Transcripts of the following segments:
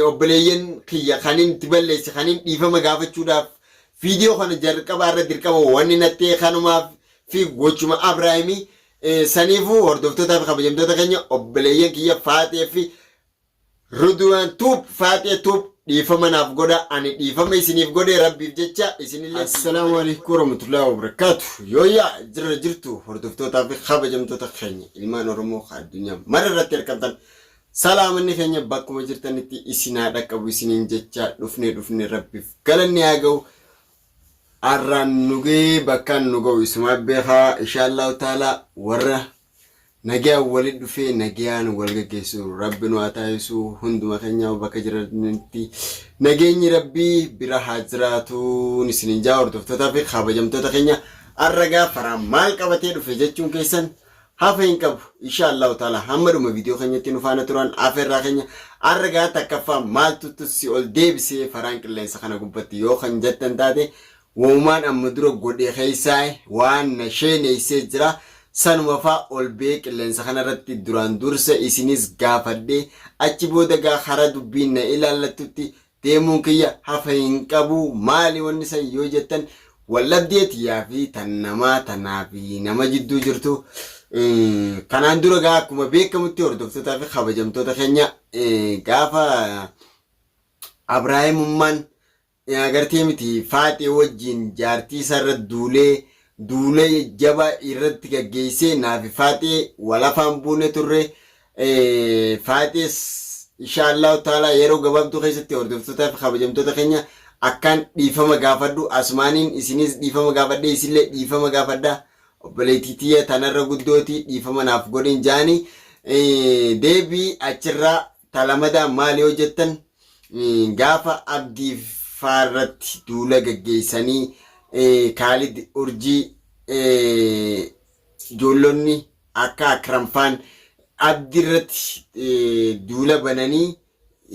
obboleeyyan kiyya kanin itti balleesse kanin dhiifama gaafachuudhaaf viidiyoo kana jalqabaa irra dirqama wanni nattee kanumaaf fi gochuma Abrahaamii saniifuu hordoftoota fi kabajamtoota keenya obboleeyyan kiyya Faatee fi Ridwaan tuub Faatee tuub dhiifama naaf godha ani dhiifama isiniif godhe rabbiif jecha isinillee. Assalaamu alaykum warahmatullahi wabarakatuh. Yooyaa jirtu hordoftoota fi kabajamtoota keenya ilmaan Oromoo addunyaa mara irratti argamtan salaamanni keenya bakkuma jirtanitti isinaa dhaqqabu isiniin jecha dhufne rabbiif galanni haa ga'u. Arraan nugee bakkaan nu ga'u isuma beekaa inshaallahu taala warra nagaa walitti dhufee nagaan wal gaggeessu rabbi nu haa taasisu hunduma keenya bakka jiranitti nageenyi rabbii bira haa jiraatu isiniin jaa hordoftoota fi kabajamtoota keenya arragaa faraan maal qabatee dhufe jechuun keessan hafa hin qabu inshaallahu taala hammaduma viidiyoo keenyatti nu faana turan afeerraa keenya arragaa takkaffaa maaltu si ol deebisee faraan qilleensa kana gubbatti yoo kan jettan taate Woman amma dura godhee keessaa waan nasheeneessee jira sanuma faa ol beeqilleensa kanarratti duraan dursa isinis gaafadhee achi booda gaa hara dubbiin na ilaallattutti deemuun kiyya hafa hin qabu maali wanni san yoo jettan wallabdeetiyaa fi tan namaa tanaa fi nama jidduu jirtu kanaan dura gaa akkuma beekamutti hordoftoota fi kabajamtoota keenya gaafa Abrahaamummaan agartee miti Faatee wajjin jaartii sarra duulee jaba irratti gaggeessee naafi Faatee walafaan buune turre Faatees inshaallahu taala yeroo gabaabduu keessatti hordoftoota fi kabajamtoota keenya akkaan dhiifama gaafadhu asmaaniin isinis dhiifama gaafadhe isillee dhiifama gaafadha obboleettiitiyya tanarra guddooti dhiifama naaf godhin jaani deebii achirraa talamadaa maali yoo jettan gaafa abdiif Farratti duula gaggeessanii Kaalid Urjii ijoollonni akka Akramfaan abdirratti duula bananii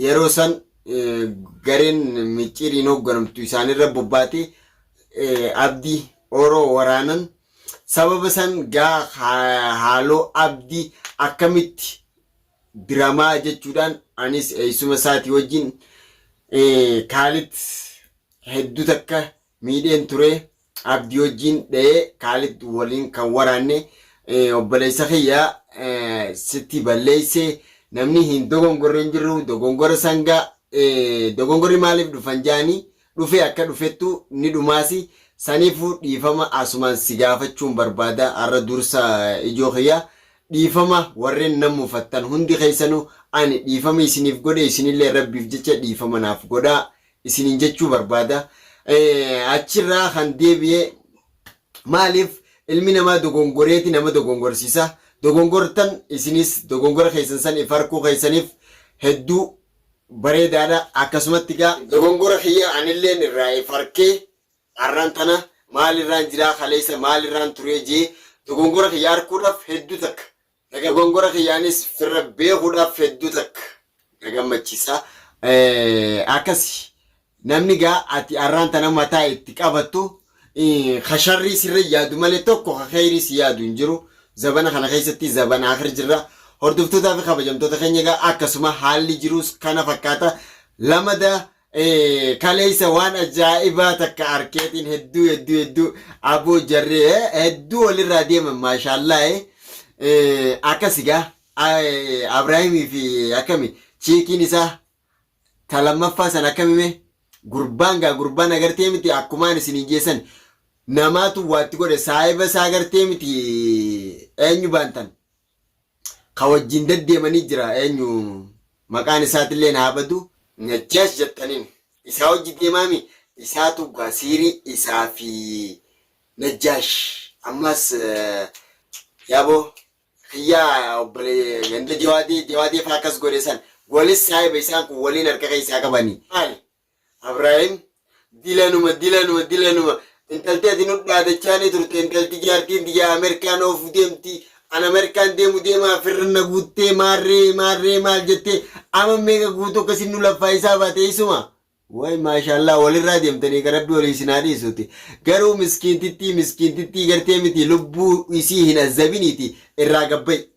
yeroo san gareen micciiriin hoogganamtu isaanirra bobbaate abdii oroo waraanan sababa san gaa haaloo abdii akkamitti diramaa jechuudhaan anis eessuma isaatii wajjin Kaalid hedduu takka miidheen ture abdii wajjin dha'ee Kaalid waliin kan waraanne obboleessa kiyyaa sitti balleessee namni hin dogongorre hin jirru dogongora sangaa dogongorri maaliif dhufan jaanii dhufe akka dhufettu ni dhumaasi saniifuu dhiifama asumaan si gaafachuun barbaada har'a dursa ijoo kiyyaa dhiifama warreen nam mufattan hundi keessanuu ani dhiifama isiniif godhe isinillee rabbiif jecha dhiifama naaf godhaa isiniin jechuu barbaada. Achirraa kan deebi'ee maaliif ilmi namaa dogongoreeti nama dogongorsiisa dogongortan isinis dogongora keessan san ifarkuu keessaniif hedduu bareedaadha akkasumatti gaa dogongora kiyya anilleen irraa ifarkee arraan tana maalirraan jiraa kaleessa maalirraan turee jee dogongora kiyya harkuudhaaf hedduu takka. Dogongora kiyyaanis firra beekuudhaaf hedduu takka nagammachiisa. Akkasi namni gaa ati arraan tana mataa itti qabattu kasharrii sirra yaadu malee tokko khayrii si yaadu hin jiru. Zabana kana keessatti zabana akhir jirra. Hordoftootaa fi kabajamtoota keenya gaa akkasuma haalli jirus kana fakkaata. Lamada kaleessa waan ajaa'ibaa takka arkeetiin hedduu aboo jarree hedduu walirraa deeman maashaallah. Akkasigaa Abrahaamii fi akkami chiikiin isaa talamaffaa san akkamime gurbaan agartee miti akkumaan isin geessan namaatu waatti godhe saahiba isaa agartee miti eenyu baantan ka wajjin deddeemanii jira eenyu maqaan isaatillee naabadu Najjaash jettaniin isaa hojii deemaami isaatu gasiirii isaa fi Najjaash ammas yaaboo Kiyyaa obbolee ganda jawaadee faakas godhe san walis saahiba isaan kun waliin harka keessaa qabanii. Maali? Abrahaam dilanuma intalti ati nu dhaadachaa turte intalti jaartiin biyya Ameerikaan oofu deemti an Ameerikaan deemaa firna guuttee maarree maal jettee ama meeqa guutuu akkasiin nu laffaa isaa baate isuma. Way maashaallah walirraa deemtanii garabbii walii isin haadhiisuuti. Garuu miskiintittii gartee miti lubbuu isii hin azabiniiti irraa gabbai.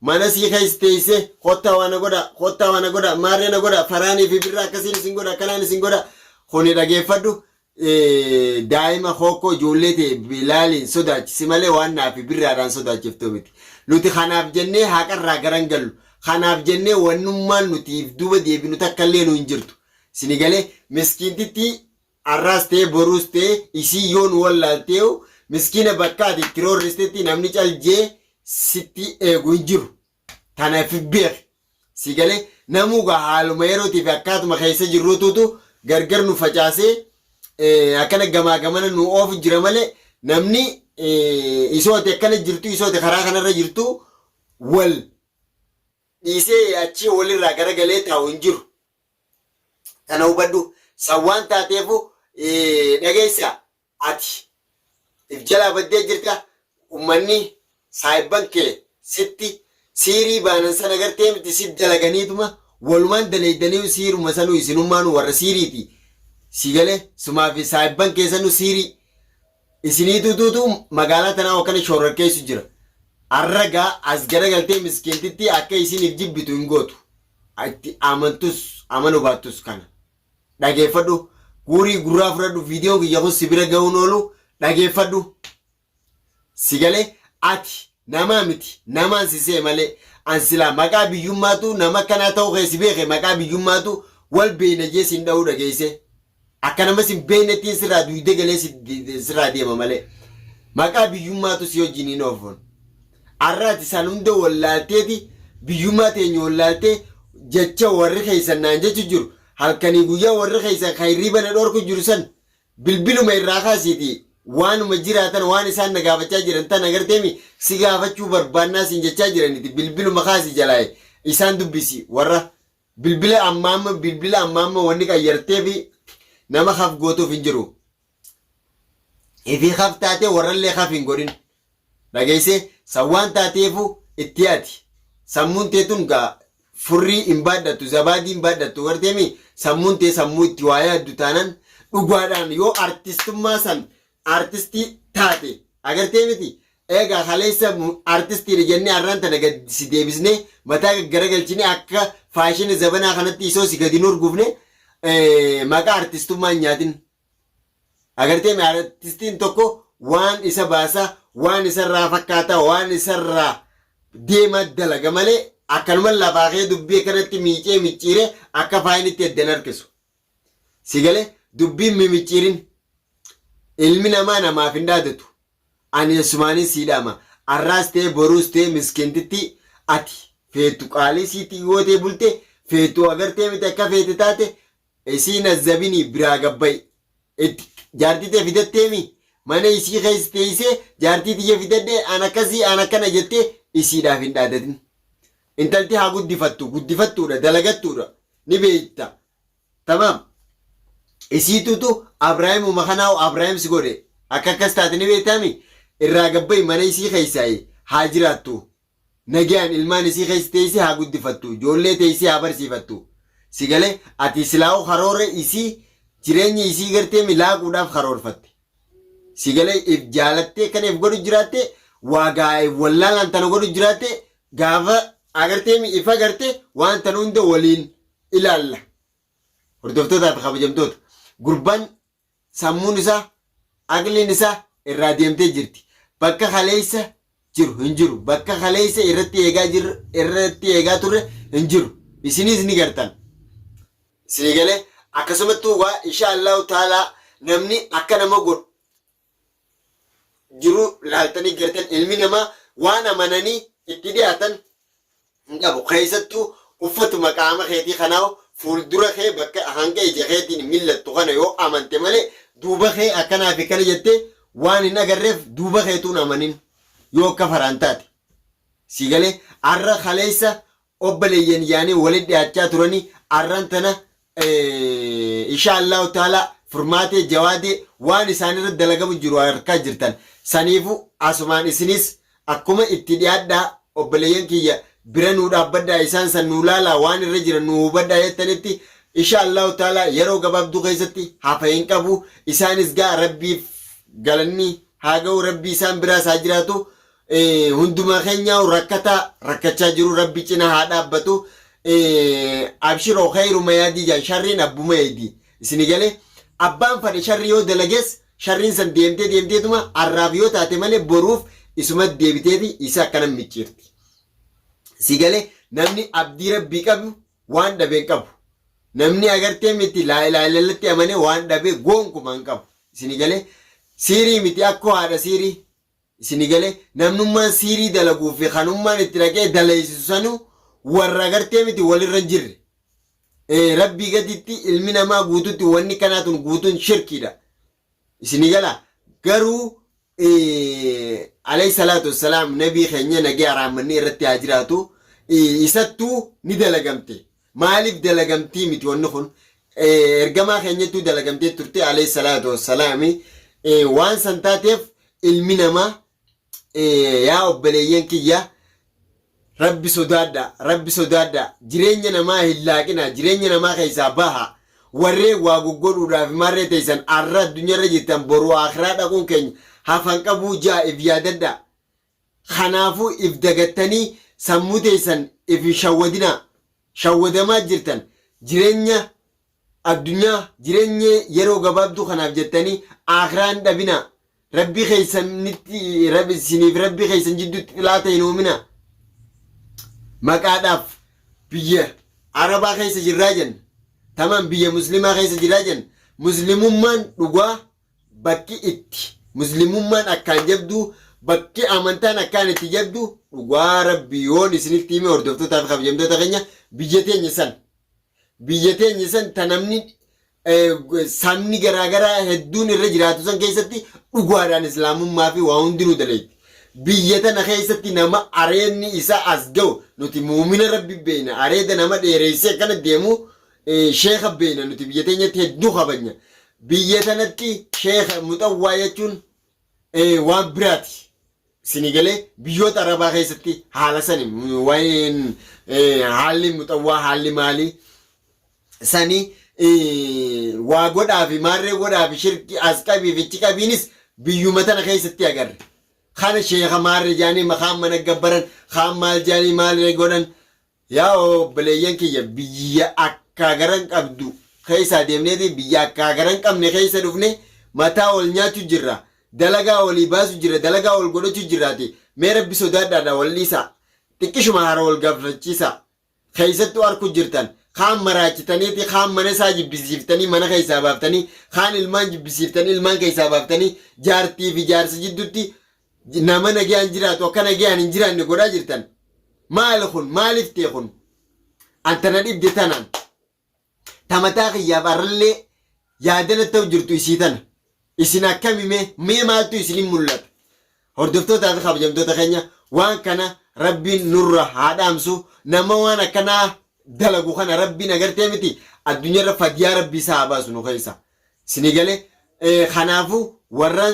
mana sii keessa teessee kottaa waan godha maarree godha faraanii fi birraa akkasiin isin godha akkanaan isin godha kuni dhageeffadhu daa'ima hokkoo ijoollee ta'e bilaaliin sodaachisi malee waan naaf birraadhaan sodaachiftuu miti. Nuti kanaaf jennee haqarraa garan gallu kanaaf jennee wannummaan nutiif duuba deebinu takkallee nu hin jirtu. Sinigalee miskiintitti arraas ta'e boruus ta'e isii yoon wallaaltee'u miskiina bakka ati itti roorristetti namni caljee sitti eegu hin jiru. Tanaaf beek. Sigalee namuugaa haaluma yerootiif akkaatuma keessa jirruutuutu gargar nu facaasee akkana gamaa gamana nu oofu jira malee namni isoote akkana jirtu isoote karaa kanarra jirtu wal dhiisee achii walirraa garagalee taa'u hin jiru. Kana hubadhu sawwaan taateefu dhageessa ati if jalaa baddee jirta ummanni saayibban kee sitti siirii baanan sana gartee miti si dalaganiituma walumaan daleeydanii siiruma sanuu isinummaanu warra siiriiti. Sigalee sumaa fi saayibban keessanuu siirii isiniitutuutu magaalaa tanaa akkana shororkeessu jira. Arragaa as garagaltee miskiintitti akka isiniif jibbitu hin gootu. Itti amantus amanu baattus kana. Dhageeffadhu guurii gurraa fudhadhu viidiyoon kiyya kun si bira ga'uun oolu dhageeffadhu. Sigalee ati namaa miti namaan sisee malee ansilaa maqaa biyyummaatu nama kanaa ta'uu keessi beeke maqaa biyyummaatu wal beeynajee siin dha'uu dhageesse. Akka namas hin beeknetiin sirraa duwidee galee sirraa deema malee maqaa biyyummaatu si wajjin hin oofuun. Arraati isaan hunda wallaalteeti biyyummaa teenya wallaaltee jecha warri keessan naan jechu jiru halkanii guyyaa warri keessan khayrii bana dhorku jiru san bilbiluma irraa kaasiiti waanuma jiraatan waan isaan na gaafachaa jiran tan agarteemi si gaafachuu barbaannaa siin jechaa jiraniti bilbiluma kaasi jalaa'e isaan dubbisi warra bilbila ammaamma wanni qayyartee fi nama haf gootuuf hin jiru. Ifi haf taatee warrallee haf hin godhin. Dhageessee sawwaan taateefu itti ati. Sammuun teetun gaa furrii hin baadhattu zabaadii hin baadhattu garteemi sammuun tee sammuu itti waa yaaddu taanan dhugaadhaan yoo artistummaa san artistii taate agartee miti. Egaa kaleessa artistiidha jennee arraan tana si deebisnee mataa garagalchine akka faashina zabanaa kanatti isoo si gadi nurguufne maqaa artistummaan nyaatin. Agartee artistiin tokko waan isa baasaa waan isarraa fakkaataa waan isarraa deema dalaga malee akkanuma lafaa kee dubbii kanatti miicee micciiree akka faayinitti eddan harkisu. Sigalee dubbiin mimicciirin ilmi namaa namaaf hin dhaadatu. Ani asumaanin siidhaama. Arraas ta'e boruus ta'e miskiintitti ati feetu qaalii siitii yoo ta'e bulte feetu agartee miti akka feete taate isiin azzabini biraa gabba'i. Jaartii ta'e fidatteemi mana isii keessa teessee jaartii tiyya fidadhee an akkasii an akkana jettee isiidhaaf hin dhaadatin. Intalti haa guddifattuudha dalagattuudha ni beekta. Tamaam. Isiitutu Abrahaamuma kanaa Abrahaam si godhe akka akkas taate ni beektami irraa gabba'i mana isii keessaa haa jiraattu. Nagaan ilmaan isii keessa teessee haa guddifattu ijoollee teessee haa barsiifattu. Sigalee ati silaa'u karoora isii jireenya isii gartee milaaquudhaaf karoorfatte. Sigalee if jaalattee kan if godhu jiraatte waagaa wallaalaan tana godhu jiraatte gaafa agartee ifa gartee waan tana hunda waliin ilaalla. Hordoftootaa fi kabajamtoota gurbaan sammuun isaa aqliin isaa irraa deemtee jirti. Bakka kaleessa jiru hin jiru. Bakka kaleessa irratti eegaa turre hin jiru. Isinis ni gartan. Sigalee akkasumattuu waa insha Allahu ta'ala namni akka nama godhu jiru laaltanii gartan ilmi namaa waan amananii itti dhiyaatan hin qabu. Keessattuu uffatuma qaama keetii kanaa fuuldura kee bakka hanga ija keetiin millattu kana yoo amante malee duuba kee akkanaa fi kana jettee waan hin agarreef duuba keetuun amanin yoo akka faraan taate. Sigalee arra kaleessa obboleeyyan yaanii walitti dhiyaachaa turanii arran tana insha Allahu ta'ala furmaatee jawaadee waan isaanirra dalagamu jiru harkaa jirtan. Saniifu asumaan isinis akkuma itti dhiyaadhaa obboleeyyan kiyya bira nuu dhaabbadhaa isaan san nuu laalaa waan irra jiran nuu hubadhaa jettanitti insha Allahu ta'ala yeroo gabaabduu keessatti hafa hin qabu. Isaanis gaa rabbiif galanni haa ga'u rabbii isaan biraas haa jiraatu. hunduma keenya rakkachaa jiru rabbi cina haa dhaabbatu. Abshiroo khayruma yaadii jaa sharriin abbuma yaadi isini galee abbaan fadhe sharri yoo dalagees sharriin san deemteetuma arraaf yoo taate malee boruuf isuma deebiteeti isa akkana micciirti. Si galee namni abdii rabbii qabu waan dhabeen qabu. Namni agartee miti laa ilaa ilaalatti amane waan dhabee gonkumaan qabu. Isini galee siirii miti akkoo haadha siirii. Isini galee namnummaan siirii dalaguu fi kanummaan itti dhaqee dalaysisu sanuu warra agartee miti walirra jirre. Rabbii gaditti ilmi namaa guututti wanni kanaatun guutuun shirkiidha. Isini gala garuu alayhi salaatu wassalaam nabii keenya nagee araamanni irratti haa jiraatu. Isattuu ni dalagamte. Maaliif dalagamtii miti wanni kun? Ergamaa keenyattuu dalagamtee turte alayhi salaatu wassalaami. Waan san taateef ilmi namaa yaa obboleeyyan kiyya rabbi sodaadha jireenya namaa hin laaqina jireenya namaa keessaa baha warree waa goggodhuudhaaf marree teessan arra addunyaarra jirtan boruu akhiraa dhaquun keenya hafan qabuu jaa if yaadadha. Kanaafuu if dagattanii sammuu teessan if shawwadamaa jirtan jireenya addunyaa jireenya yeroo gabaabduu kanaaf jettanii akhiraan dhabina. Rabbi keessanitti rabbi keessan jidduutti laata hin uumina. Maqaadhaaf biyya Arabaa keessa jirraa jenna. Taman biyya Muslimaa keessa jirraa jenna. Muslimummaan dhugaa bakki itti. Muslimummaan akkaan jabduu bakki amantaan akkaan itti jabduu dhugaa rabbi yoon isinitti hime hordoftootaaf kabajamtoota keenya biyya teenya san tanamni sabni garaagaraa hedduun irra jiraatu san keessatti dhugaadhaan islaamummaa fi waa hundinuu dalayti. Biyya tana keessatti nama areedni isaa as ga'u nuti muumina rabbi beeyna. Areeda nama dheereessee akkana deemu sheeka beeyna nuti biyya teenyatti hedduu kabajna. Biyya tanatti sheeka muxawwaa jechuun waan biraati. Isini galee biyyoota Arabaa keessatti haala sani waan haalli muxawwaa haalli maalii sani waa godhaa fi maarree godhaa fi shirki as qabii fi qabiinis biyyuma tana keessatti agarre. Kana sheeka maarree jaanii maqaan mana gabbaran kaan maal jaanii maal godhan yaa obboleeyyan kiyya biyya akka garan qabdu keessa deemneeti biyya akka garan qabne keessa dhufne mataa ol nyaachuu jirra. Dalagaa olii baasu jira dalagaa ol godhachuu jirraati. Mee rabbi sodaadhaadha walliisa xiqqishuma hara ol gaafachiisa keessattuu harku jirtan. Kaan maraachitaniiti kaan mana isaa jibbisiiftanii mana keessaa baaftanii kaan ilmaan jibbisiiftanii ilmaan keessaa baaftanii jaartii fi jaarsa jidduutti nama nagayaan jiraatu akka nagayaan hin jiraanne godhaa jirtan. Maali kun maaliif ta'e kun? Antana dhibde tanaan tamataa kiyyaaf arrallee yaadana ta'u jirtu isii tana. Isin akkamime mee maaltu isinin mul'ata? Hordoftootaa fi kabajamtoota keenya waan kana rabbiin nurra haa dhaamsu. Nama waan akkanaa dalagu kana rabbiin agartee miti addunyaarra fadyaa rabbii isaa haa baasu nu keessa. Isini galee kanaafuu warra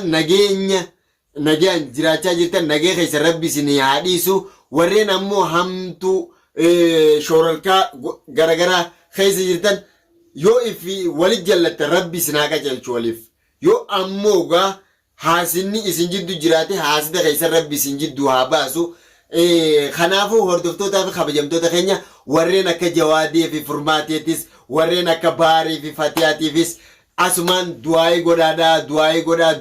nagayaan jiraachaa jirtan nagee keessa rabbi isin haa dhiisu. Warreen ammoo hamtuu shooralkaa garagaraa keessa jirtan yoo ifi walit jallatte rabbi isin haa qajeelchu waliif. Yoo ammoo gaa haasinni isin jiddu jiraate haasida keessa rabbi isin jiddu haa baasu. Kanaafuu hordoftootaa fi kabajamtoota keenya warreen akka jawaadii fi furmaateetis warreen akka baarii fi fatiyaatiifis asumaan du'aayii godhaa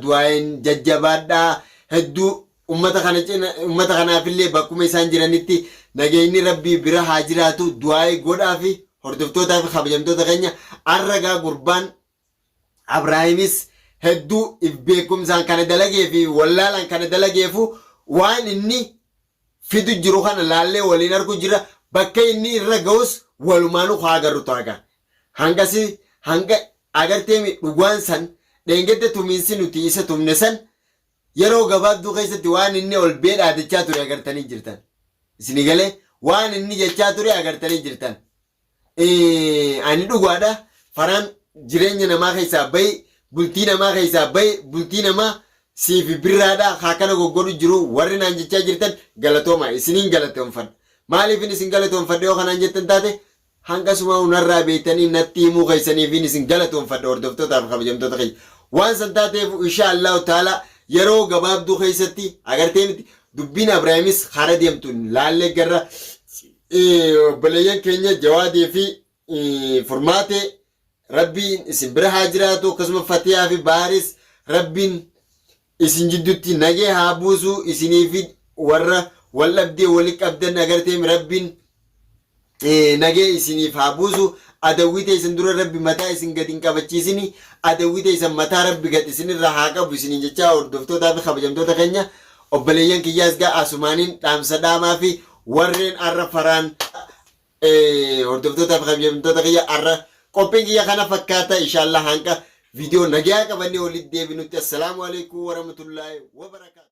du'aayin jajjabaadhaa hedduu ummata kanaafillee bakkuma isaan jiranitti nageenyi rabbii bira haa jiraatu du'aayii godhaa fi hordoftootaa fi kabajamtoota keenya arragaa gurbaan Abrahaamis hedduu if beekumsaan kana dalagee fi wallaalaan kana dalageefu waan inni fidu jiru kana laallee waliin argu jira bakka inni irra ga'us walumaanuu haa agarru taaga. Hanga agartee dhugaan san dheengedde tumiinsi nuti isa tumne san yeroo gabaabduu keessatti waan inni ol beedhaadachaa ture agartanii jirtan. Isini galee waan inni jechaa ture agartanii jirtan. Ani dhugaadha faraan jireenya namaa keessaa bayi bultii namaa keessaa bayi bultii namaa siif birraadha haakana goggodu jiru warri naan jechaa jirtan galatooma isiniin galatoomfadha. Maaliif isin galatoomfadha yoo kanaan jettan taate hangasuma unarraa beektanii natti himuu keessaniif isin galatoomfadha hordoftootaaf kabajamtoota keenya. Waan san taateef insha Allahu taala yeroo gabaabduu keessatti agartee miti dubbiin Abrahaamis hara deemtu laallee garra obboleeyyan keenya Jawaadii fi Furmaatee rabbiin isin bira haa jiraatu akkasuma Fatiyaa fi Baaris rabbiin isin jidduutti nagee haa buusu isinii fi warra wal dhabdee wali qabdan agartee rabbiin nagee isiniif haa buusu adawwii teessan dura rabbi mataa isin gad hin qabachiisini adawwii teessan mataa rabbi gad isinirra haa qabu isiniin jecha hordoftootaa fi kabajamtoota keenya obboleeyyan kiyyaas gaa asumaaniin dhaamsa dhaamaa fi warreen arra faraan hordoftootaa fi kabajamtoota kiyya arra qophiin kiyya kana fakkaata inshaallah hanqa viidiyoo nagaa qabannee walitti deebinutti assalaamu alaikum warahmatullaahi wabarakaatu.